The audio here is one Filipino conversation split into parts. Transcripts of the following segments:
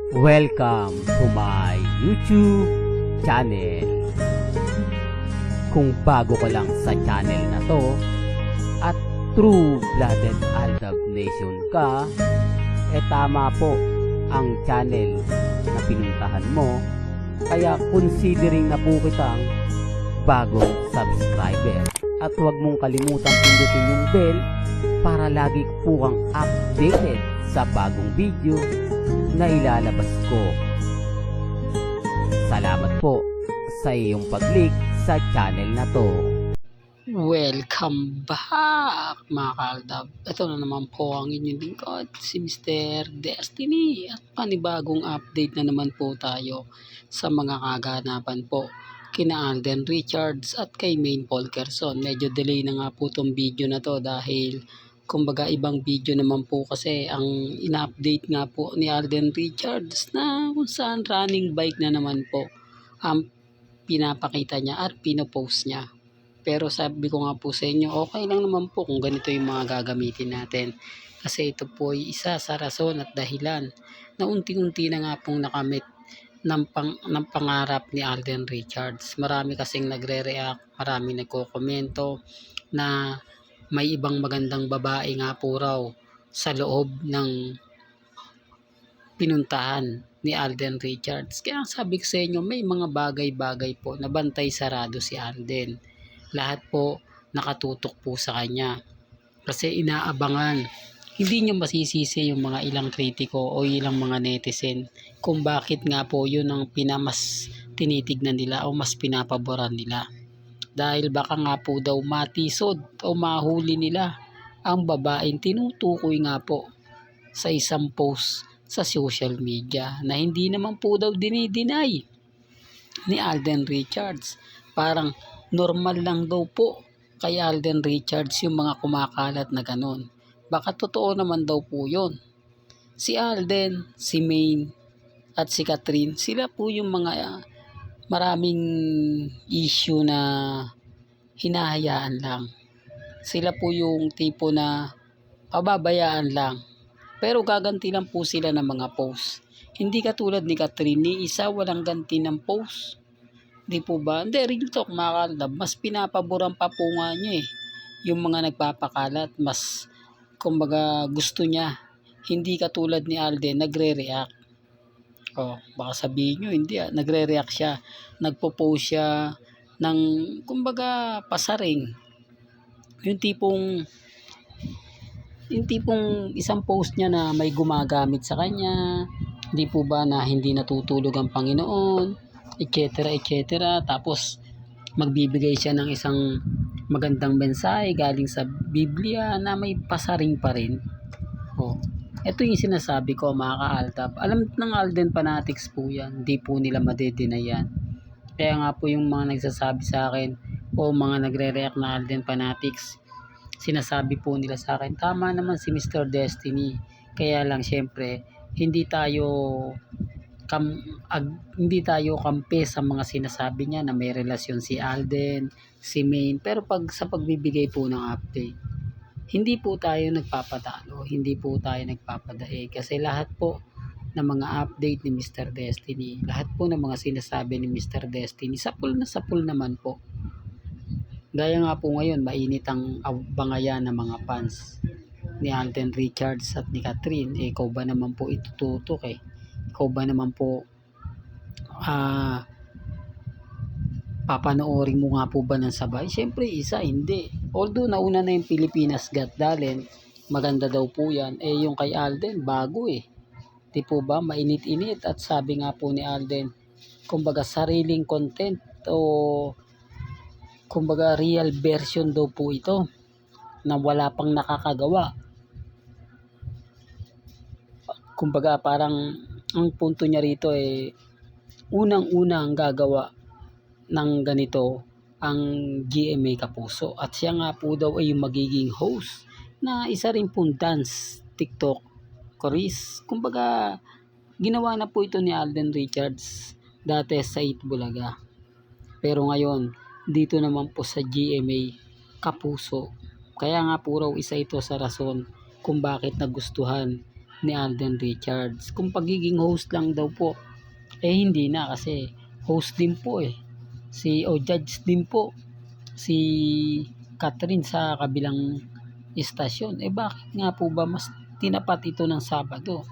Welcome to my YouTube channel. Kung bago ka lang sa channel na to at true-blooded Aldab Nation ka, tama po ang channel na pinuntahan mo. Kaya considering na po kitang bagong subscriber. At huwag mong kalimutan pindutin yung bell para lagi po kang updated sa bagong video na ilalabas ko. Salamat po sa iyong pag-click sa channel na to. Welcome back mga kaaldab. Ito na naman po ang inyong lingkod, si Mr. Destiny. At panibagong update na naman po tayo sa mga kaganapan po kina Alden Richards at kay Maine Polkerson. Medyo delay na nga po itong video na to dahil kumbaga ibang video naman po kasi ang ina-update nga po ni Alden Richards na kung saan running bike na naman po ang pinapakita niya at pinopost niya. Pero sabi ko nga po sa inyo, okay lang naman po kung ganito yung mga gagamitin natin. Kasi ito po ay isa sa rason at dahilan na unti-unti na nga pong nakamit ng pangarap ni Alden Richards. Marami kasing nagre-react, marami nagko-komento na may ibang magandang babae nga po raw sa loob ng pinuntahan ni Alden Richards. Kaya sabi ko sa inyo, may mga bagay-bagay po na bantay sarado si Alden. Lahat po nakatutok po sa kanya. Kasi inaabangan. Hindi nyo masisisi yung mga ilang kritiko o ilang mga netizen kung bakit nga po yun ang mas tinitignan nila o mas pinapaboran nila. Dahil baka nga po daw matisod o mahuli nila ang babaeng tinutukoy nga po sa isang post sa social media na hindi naman po daw dinideny ni Alden Richards. Parang normal lang daw po kay Alden Richards yung mga kumakalat na ganun. Baka totoo naman daw po yun. Si Alden, si Maine, at si Catherine, sila po yung mga maraming issue na hinahayaan lang. Sila po yung tipo na pababayaan lang. Pero gaganti lang po sila ng mga post. Hindi katulad ni Catherine, ni isa walang ganti ng post. Di po ba? Hindi, real talk mga kaaldab, mas pinapaboran pa po nga niya yung mga nagpapakalat, mas kumbaga gusto niya. Hindi katulad ni Alden, nagre-react. Baka sabihin nyo, hindi nagre-react siya. Nagpo-post siya ng kumbaga pasaring. Yung tipong isang post niya na may gumagamit sa kanya. Di po ba na hindi natutulog ang Panginoon, etc. etc. Tapos magbibigay siya ng isang magandang mensahe galing sa Biblia na may pasaring pa rin. Ito yung sinasabi ko mga ka-Aldab. Alam ng Alden fanatics po yan. Hindi po nila madedeny yan. Kaya nga po yung mga nagsasabi sa akin o mga nagre-react na Alden fanatics, sinasabi po nila sa akin, tama naman si Mr. Destiny. Kaya lang syempre, hindi tayo kampe sa mga sinasabi niya na may relasyon si Alden, si Maine. Pero sa pagbibigay po ng update, hindi po tayo nagpapatalo, hindi po tayo nagpapadaig. Kasi lahat po ng mga update ni Mr. Destiny, lahat po ng mga sinasabi ni Mr. Destiny, sapul naman po. Gaya nga po ngayon, mainit ang bangayan ng mga fans ni Alden Richards at ni Catherine. Ikaw ba naman po itututok Ikaw ba naman po papanoorin mo nga po ba ng sabay? Siyempre isa, hindi. Although nauna na yung Pilipinas Got Talent, maganda daw po yan. Yung kay Alden, bago Di po ba? Mainit-init. At sabi nga po ni Alden, kumbaga sariling content o kumbaga real version daw po ito na wala pang nakakagawa. Kumbaga parang ang punto niya rito unang-unang gagawa ng ganito ang GMA Kapuso. At siya nga po daw ay yung magiging host na isa rin pong dance TikTok chorus. Kumbaga ginawa na po ito ni Alden Richards dati sa Itbulaga. Pero ngayon dito naman po sa GMA Kapuso. Kaya nga po raw isa ito sa rason kung bakit nagustuhan ni Alden Richards. Kung pagiging host lang daw po, hindi na, kasi host din po judge din po si Catherine sa kabilang istasyon. Bakit nga po ba mas tinapat ito ng Sabado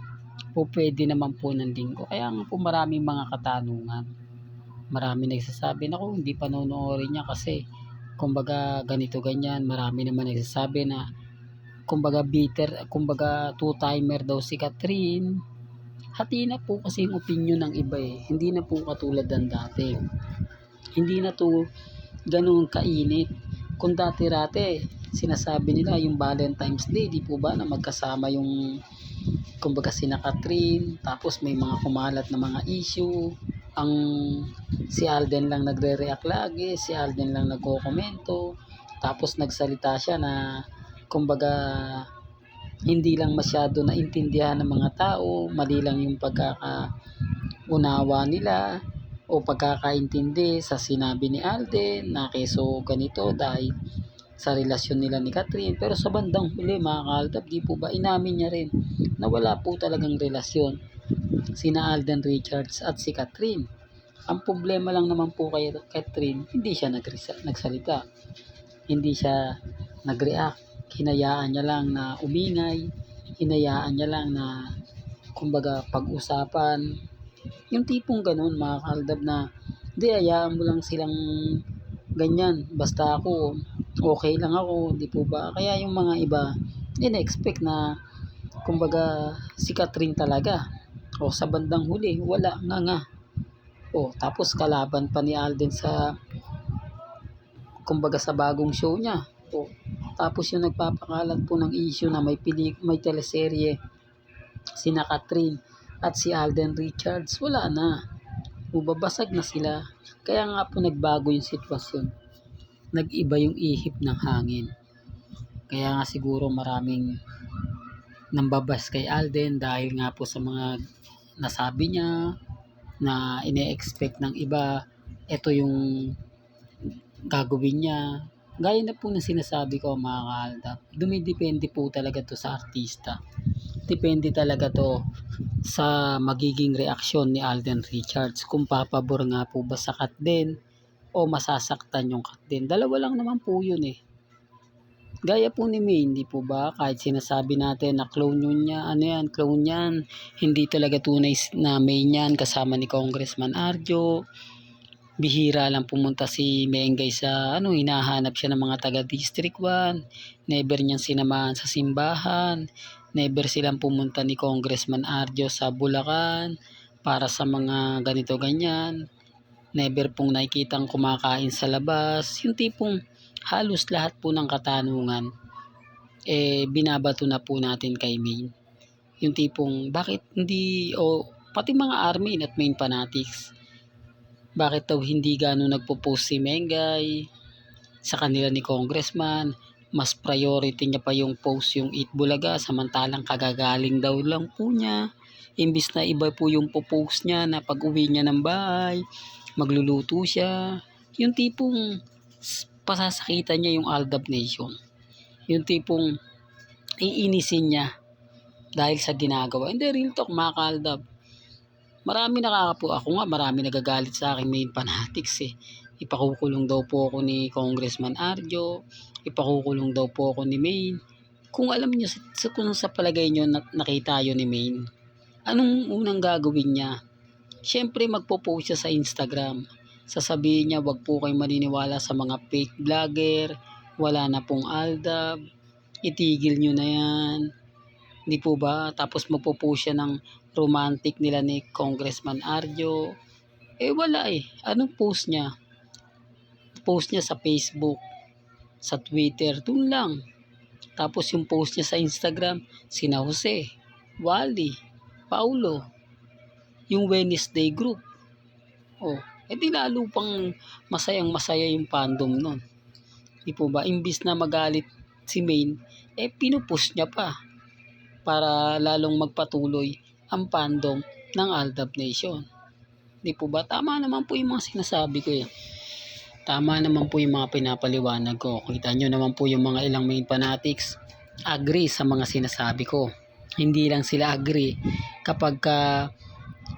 o pwede naman po ng Linggo? Kaya nga po maraming mga katanungan. Marami nagsasabi na hindi panonoorin niya kasi kumbaga ganito ganyan. Marami naman nagsasabi na kumbaga two-timer daw si Catherine. Hati na po kasi yung opinion ng iba Hindi na po katulad ng dati. Hindi na to ganun kainit. Kung dati-rate, sinasabi nila yung Valentine's Day, di po ba, na magkasama yung kumbaga sina Catherine, tapos may mga kumalat na mga issue. Si Alden lang nagre-react lagi, si Alden lang nagko-komento, tapos nagsalita siya na kumbaga hindi lang masyado naintindihan ng mga tao, mali lang yung pagkakaunawa nila o pagkakaintindi sa sinabi ni Alden na keso ganito dahil sa relasyon nila ni Catherine. Pero sa bandang huli, mga kaaldab, di po ba inamin niya rin na wala po talagang relasyon sina Alden Richards at si Catherine. Ang problema lang naman po kay Catherine, hindi siya nagsalita, hindi siya nag-react, hinayaan niya lang na umingay, hinayaan niya lang na kumbaga pag-usapan. Yung tipong ganun, mga kaaldab, na hayaan mo lang silang ganyan, basta ako okay lang ako, di po ba? Kaya yung mga iba ina-expect na kumbaga si Catherine talaga, sa bandang huli wala nga. Tapos kalaban pa ni Alden sa kumbaga sa bagong show niya. Tapos yung nagpapakalat po ng issue na may teleserye sina Catherine at si Alden Richards, wala na. Babasag na sila. Kaya nga po nagbago yung sitwasyon. Nag-iba yung ihip ng hangin. Kaya nga siguro maraming nambabas kay Alden dahil nga po sa mga nasabi niya na ine-expect ng iba, ito yung gagawin niya. Gaya na po ng sinasabi ko, mga kaaldab, dumidepende po talaga to sa artista. Depende talaga to sa magiging reaksyon ni Alden Richards. Kung papabor nga po ba sa Catherine o masasaktan yung Catherine. Dalawa lang naman po yun Gaya po ni May, hindi po ba? Kahit sinasabi natin na clone yun niya, clone yan. Hindi talaga tunay na May niyan kasama ni Congressman Arjo. Bihira lang pumunta si Mengay sa hinahanap siya ng mga taga District 1. Never niyang sinamahan sa simbahan. Never silang pumunta ni Congressman Arjo sa Bulacan para sa mga ganito ganyan. Never pong nakikitang kumakain sa labas. Yung tipong halos lahat po ng katanungan binabato na po natin kay Main. Yung tipong bakit hindi pati mga Armin at Main fanatics, bakit daw hindi gano'n nagpo-post si Mengay sa kanila ni Congressman? Mas priority niya pa yung post yung Eat Bulaga, samantalang kagagaling daw lang po niya. Imbis na iba po yung post niya na pag uwi niya ng bahay, magluluto siya. Yung tipong pasasakitan niya yung Aldab Nation. Yung tipong iinisin niya dahil sa ginagawa. Hindi, real talk, mga kaaldab. Marami ako nga, marami nagagalit sa akin Main fanatics Ipakukulong daw po ako ni Congressman Arjo, ipakukulong daw po ako ni Main. Kung alam niyo, kung sa palagay niyo nakita yun ni Main, anong unang gagawin niya? Siyempre magpo-post siya sa Instagram. Sasabihin niya, wag po kayong maniniwala sa mga fake vlogger, wala na pong Aldab, itigil nyo na yan. Hindi po ba? Tapos magpo-post siya ng romantic nila ni Congressman Arjo. Wala Anong post niya? Post niya sa Facebook, sa Twitter, dun lang. Tapos yung post niya sa Instagram, sina Jose, Wally, Paulo, yung Wednesday group. Di lalo pang masayang-masaya yung fandom nun. Di po ba? Imbis na magalit si Main, pinupush niya pa para lalong magpatuloy ang fandom ng Aldab Nation. Di po ba? Tama naman po yung mga sinasabi ko Tama naman po yung mga pinapaliwanag ko. Kita nyo naman po yung mga ilang Main fanatics agree sa mga sinasabi ko. Hindi lang sila agree kapag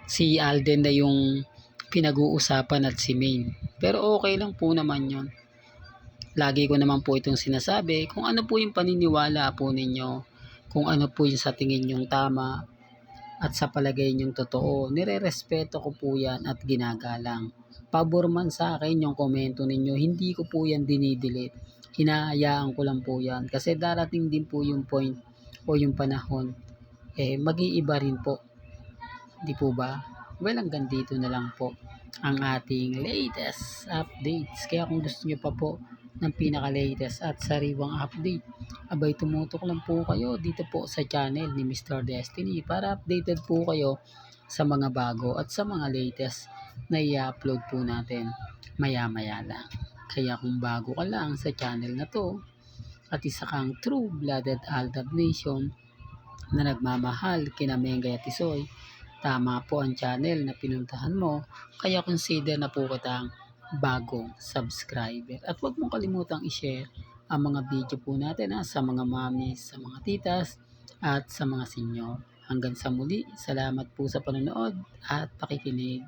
si Alden na yung pinag-uusapan at si Maine. Pero okay lang po naman yon. Lagi ko naman po itong sinasabi kung ano po yung paniniwala po ninyo, kung ano po yung sa tingin nyong tama at sa palagay nyong totoo. Nire-respeto ko po yan at ginagalang. Pabor man sa akin yung komento ninyo, hindi ko po yan dinidelete. Hinahayaan ko lang po yan kasi darating din po yung point o yung panahon mag-iiba rin po. Di po ba? Well, hanggang dito na lang po ang ating latest updates. Kaya kung gusto nyo pa po ng pinaka-latest at sariwang update, abay tumutok lang po kayo dito po sa channel ni Mr. Destiny para updated po kayo sa mga bago at sa mga latest na i-upload po natin maya-maya lang. Kaya kung bago ka lang sa channel na to at isa kang true-blooded Aldab Nation na nagmamahal kina Mengay at Tisoy, tama po ang channel na pinuntahan mo, kaya consider na po kitang bagong subscriber. At huwag mong kalimutang i-share ang mga video po natin sa mga mamis, sa mga titas, at sa mga senyor. Hanggang sa muli, salamat po sa panonood at pakikinig.